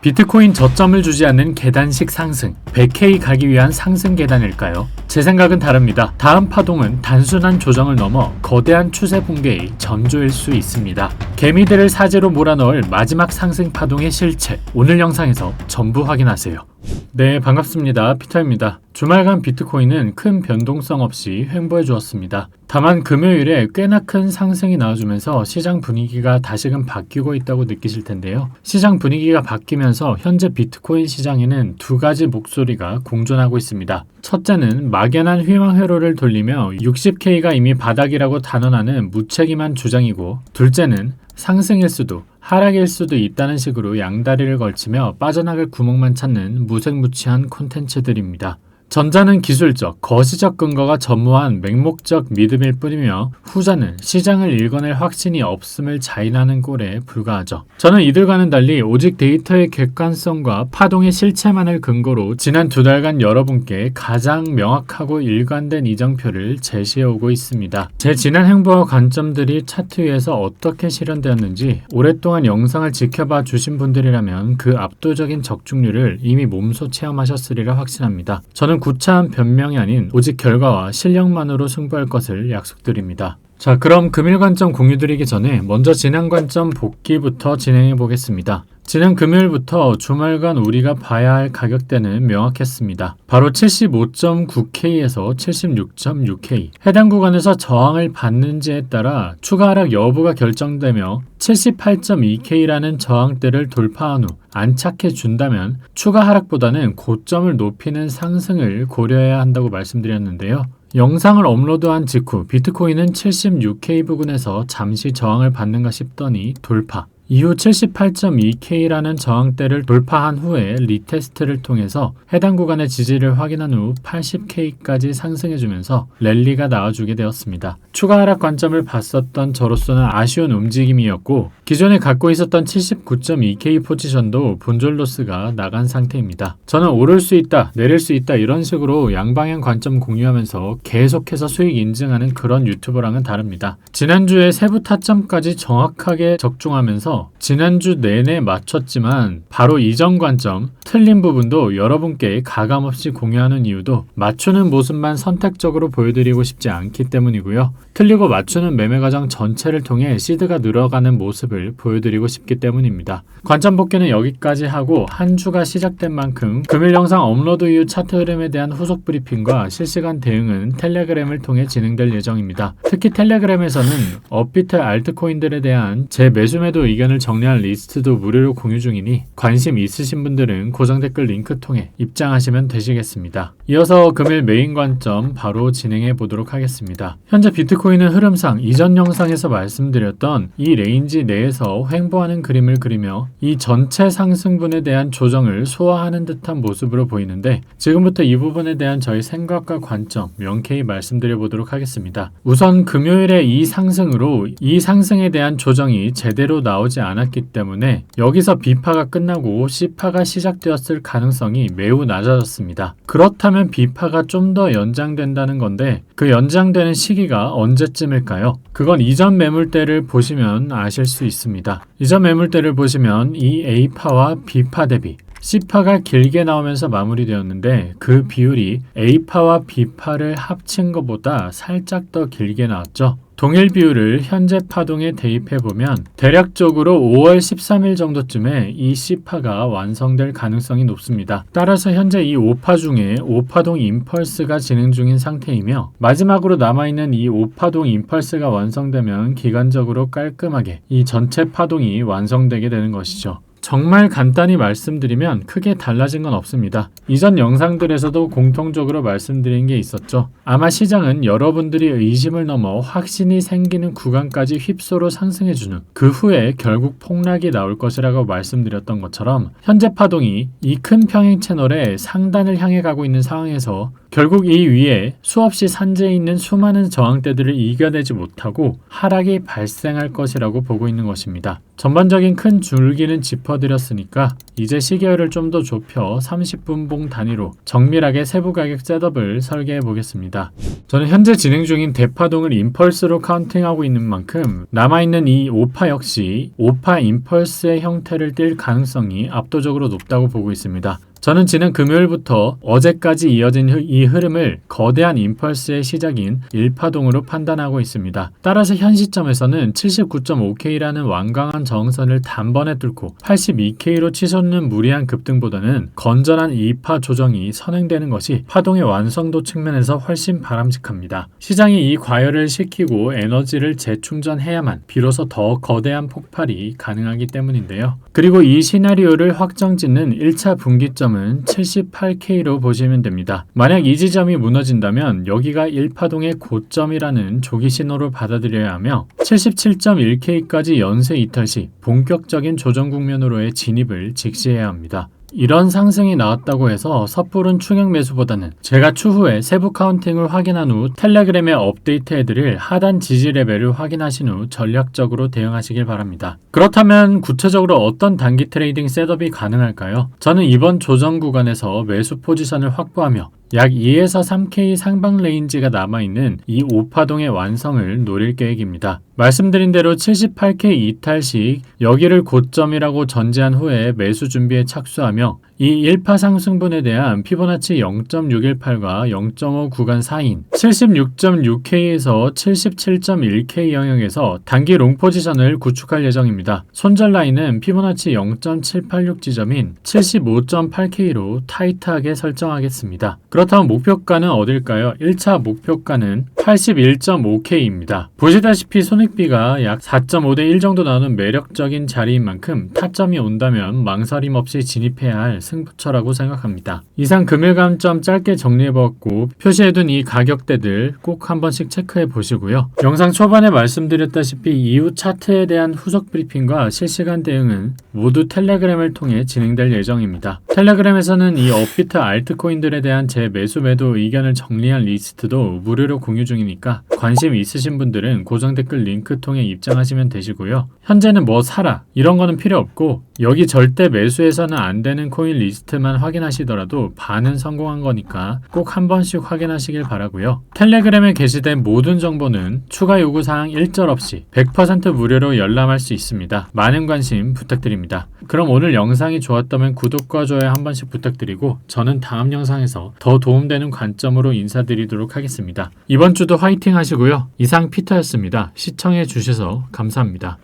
비트코인 저점을 주지 않는 계단식 상승, 100K 가기 위한 상승 계단일까요? 제 생각은 다릅니다. 다음 파동은 단순한 조정을 넘어 거대한 추세 붕괴의 전조일 수 있습니다. 개미들을 사지로 몰아넣을 마지막 상승 파동의 실체, 오늘 영상에서 전부 확인하세요. 네, 반갑습니다. 피터입니다. 주말간 비트코인은 큰 변동성 없이 횡보해 주었습니다. 다만 금요일에 꽤나 큰 상승이 나와주면서 시장 분위기가 다시금 바뀌고 있다고 느끼실 텐데요. 시장 분위기가 바뀌면서 현재 비트코인 시장에는 두 가지 목소리가 공존하고 있습니다. 첫째는 막연한 희망 회로를 돌리며 60K가 이미 바닥이라고 단언하는 무책임한 주장이고, 둘째는 상승일 수도 하락일 수도 있다는 식으로 양다리를 걸치며 빠져나갈 구멍만 찾는 무색무취한 콘텐츠들입니다. 전자는 기술적, 거시적 근거가 전무한 맹목적 믿음일 뿐이며 후자는 시장을 읽어낼 확신이 없음을 자인하는 꼴에 불과하죠. 저는 이들과는 달리 오직 데이터의 객관성과 파동의 실체만을 근거로 지난 두 달간 여러분께 가장 명확하고 일관된 이정표를 제시해오고 있습니다. 제 지난 행보와 관점들이 차트 위에서 어떻게 실현되었는지 오랫동안 영상을 지켜봐 주신 분들이라면 그 압도적인 적중률을 이미 몸소 체험하셨으리라 확신합니다. 저는 구차한 변명이 아닌 오직 결과와 실력만으로 승부할 것을 약속드립니다. 자, 그럼 금일 관점 공유드리기 전에 먼저 지난 관점 복기부터 진행해 보겠습니다. 지난 금요일부터 주말간 우리가 봐야 할 가격대는 명확했습니다. 바로 75.9K에서 76.6K. 해당 구간에서 저항을 받는지에 따라 추가 하락 여부가 결정되며 78.2K라는 저항대를 돌파한 후 안착해 준다면 추가 하락보다는 고점을 높이는 상승을 고려해야 한다고 말씀드렸는데요. 영상을 업로드한 직후 비트코인은 76K 부근에서 잠시 저항을 받는가 싶더니 돌파. 이후 78.2K라는 저항대를 돌파한 후에 리테스트를 통해서 해당 구간의 지지를 확인한 후 80K까지 상승해주면서 랠리가 나와주게 되었습니다. 추가 하락 관점을 봤었던 저로서는 아쉬운 움직임이었고, 기존에 갖고 있었던 79.2K 포지션도 본전 로스가 나간 상태입니다. 저는 오를 수 있다, 내릴 수 있다 이런 식으로 양방향 관점 공유하면서 계속해서 수익 인증하는 그런 유튜버랑은 다릅니다. 지난주에 세부 타점까지 정확하게 적중하면서 지난주 내내 맞췄지만 바로 이전 관점, 틀린 부분도 여러분께 가감없이 공유하는 이유도 맞추는 모습만 선택적으로 보여드리고 싶지 않기 때문이고요. 틀리고 맞추는 매매 과정 전체를 통해 시드가 늘어가는 모습을 보여드리고 싶기 때문입니다. 관점 복귀는 여기까지 하고 한 주가 시작된 만큼 금일 영상 업로드 이후 차트 흐름에 대한 후속 브리핑과 실시간 대응은 텔레그램을 통해 진행될 예정입니다. 특히 텔레그램에서는 업비트 알트코인들에 대한 제 매수매도 의견을 정리한 리스트도 무료로 공유 중이니 관심 있으신 분들은 고정 댓글 링크 통해 입장하시면 되시겠습니다. 이어서 금일 메인 관점 바로 진행해 보도록 하겠습니다. 현재 비트코인은 흐름상 이전 영상에서 말씀드렸던 이 레인지 내에서 횡보하는 그림을 그리며 이 전체 상승분에 대한 조정을 소화하는 듯한 모습으로 보이는데, 지금부터 이 부분에 대한 저희 생각과 관점 명쾌히 말씀드려 보도록 하겠습니다. 우선 금요일의 이 상승으로 이 상승에 대한 조정이 제대로 나오지 않았기 때문에 여기서 B파가 끝나고 C파가 시작되었을 가능성이 매우 낮아졌습니다. 그렇다면 B파가 좀 더 연장된다는 건데 그 연장되는 시기가 언제쯤일까요? 그건 이전 매물대를 보시면 아실 수 있습니다. 이전 매물대를 보시면 이 A파와 B파 대비 C파가 길게 나오면서 마무리되었는데 그 비율이 A파와 B파를 합친 것보다 살짝 더 길게 나왔죠. 동일 비율을 현재 파동에 대입해보면 대략적으로 5월 13일 정도쯤에 이 C파가 완성될 가능성이 높습니다. 따라서 현재 이 5파 중에 5파동 임펄스가 진행 중인 상태이며, 마지막으로 남아있는 이 5파동 임펄스가 완성되면 기간적으로 깔끔하게 이 전체 파동이 완성되게 되는 것이죠. 정말 간단히 말씀드리면 크게 달라진 건 없습니다. 이전 영상들에서도 공통적으로 말씀드린 게 있었죠. 아마 시장은 여러분들이 의심을 넘어 확신이 생기는 구간까지 휩쓸어 상승해주는 그 후에 결국 폭락이 나올 것이라고 말씀드렸던 것처럼 현재 파동이 이 큰 평행 채널의 상단을 향해 가고 있는 상황에서 결국 이 위에 수없이 산재해 있는 수많은 저항대들을 이겨내지 못하고 하락이 발생할 것이라고 보고 있는 것입니다. 전반적인 큰 줄기는 짚어드렸으니까 이제 시계열을 좀 더 좁혀 30분봉 단위로 정밀하게 세부 가격 셋업을 설계해 보겠습니다. 저는 현재 진행 중인 대파동을 임펄스로 카운팅하고 있는 만큼 남아있는 이 5파 역시 5파 임펄스의 형태를 띌 가능성이 압도적으로 높다고 보고 있습니다. 저는 지난 금요일부터 어제까지 이어진 이 흐름을 거대한 임펄스의 시작인 1파동으로 판단하고 있습니다. 따라서 현 시점에서는 79.5K라는 완강한 저항선을 단번에 뚫고 82K로 치솟는 무리한 급등보다는 건전한 2파 조정이 선행되는 것이 파동의 완성도 측면에서 훨씬 바람직합니다. 시장이 이 과열을 시키고 에너지를 재충전해야만 비로소 더 거대한 폭발이 가능하기 때문인데요. 그리고 이 시나리오를 확정짓는 1차 분기점은 78K로 보시면 됩니다. 만약 이 지점이 무너진다면 여기가 1파동의 고점이라는 조기 신호로 받아들여야 하며 77.1K까지 연쇄 이탈 시 본격적인 조정 국면으로의 진입을 직시해야 합니다. 이런 상승이 나왔다고 해서 섣부른 충격 매수보다는 제가 추후에 세부 카운팅을 확인한 후 텔레그램에 업데이트해드릴 하단 지지 레벨을 확인하신 후 전략적으로 대응하시길 바랍니다. 그렇다면 구체적으로 어떤 단기 트레이딩 셋업이 가능할까요? 저는 이번 조정 구간에서 매수 포지션을 확보하며 약 2에서 3K 상방 레인지가 남아있는 이 5파동의 완성을 노릴 계획입니다. 말씀드린 대로 78K 이탈 시 여기를 고점이라고 전제한 후에 매수 준비에 착수하며 이 1파 상승분에 대한 피보나치 0.618과 0.5 구간 사이인 76.6K에서 77.1K 영역에서 단기 롱 포지션을 구축할 예정입니다. 손절 라인은 피보나치 0.786 지점인 75.8K로 타이트하게 설정하겠습니다. 그렇다면 목표가는 어딜까요? 1차 목표가는 81.5K입니다. 보시다시피 손익비가 약 4.5대 1 정도 나오는 매력적인 자리인 만큼 타점이 온다면 망설임 없이 진입해야 할 승부처라고 생각합니다. 이상 금일감점 짧게 정리해보았고 표시해둔 이 가격대들 꼭 한 번씩 체크해 보시고요. 영상 초반에 말씀드렸다시피 이후 차트에 대한 후속 브리핑과 실시간 대응은 모두 텔레그램을 통해 진행될 예정입니다. 텔레그램에서는 이 업비트 알트코인들에 대한 제 매수 매도 의견을 정리한 리스트도 무료로 공유 중이니까 관심 있으신 분들은 고정 댓글 링크 통해 입장하시면 되시고요. 현재는 뭐 사라 이런 거는 필요 없고 여기 절대 매수해서는 안 되는 코인 리스트만 확인하시더라도 반은 성공한 거니까 꼭 한 번씩 확인하시길 바라고요. 텔레그램에 게시된 모든 정보는 추가 요구사항 일절 없이 100% 무료로 열람할 수 있습니다. 많은 관심 부탁드립니다. 그럼 오늘 영상이 좋았다면 구독과 좋아요 한 번씩 부탁드리고 저는 다음 영상에서 더 도움되는 관점으로 인사드리도록 하겠습니다. 이번 주도 화이팅 하시고요. 이상 피터였습니다. 시청해 주셔서 감사합니다.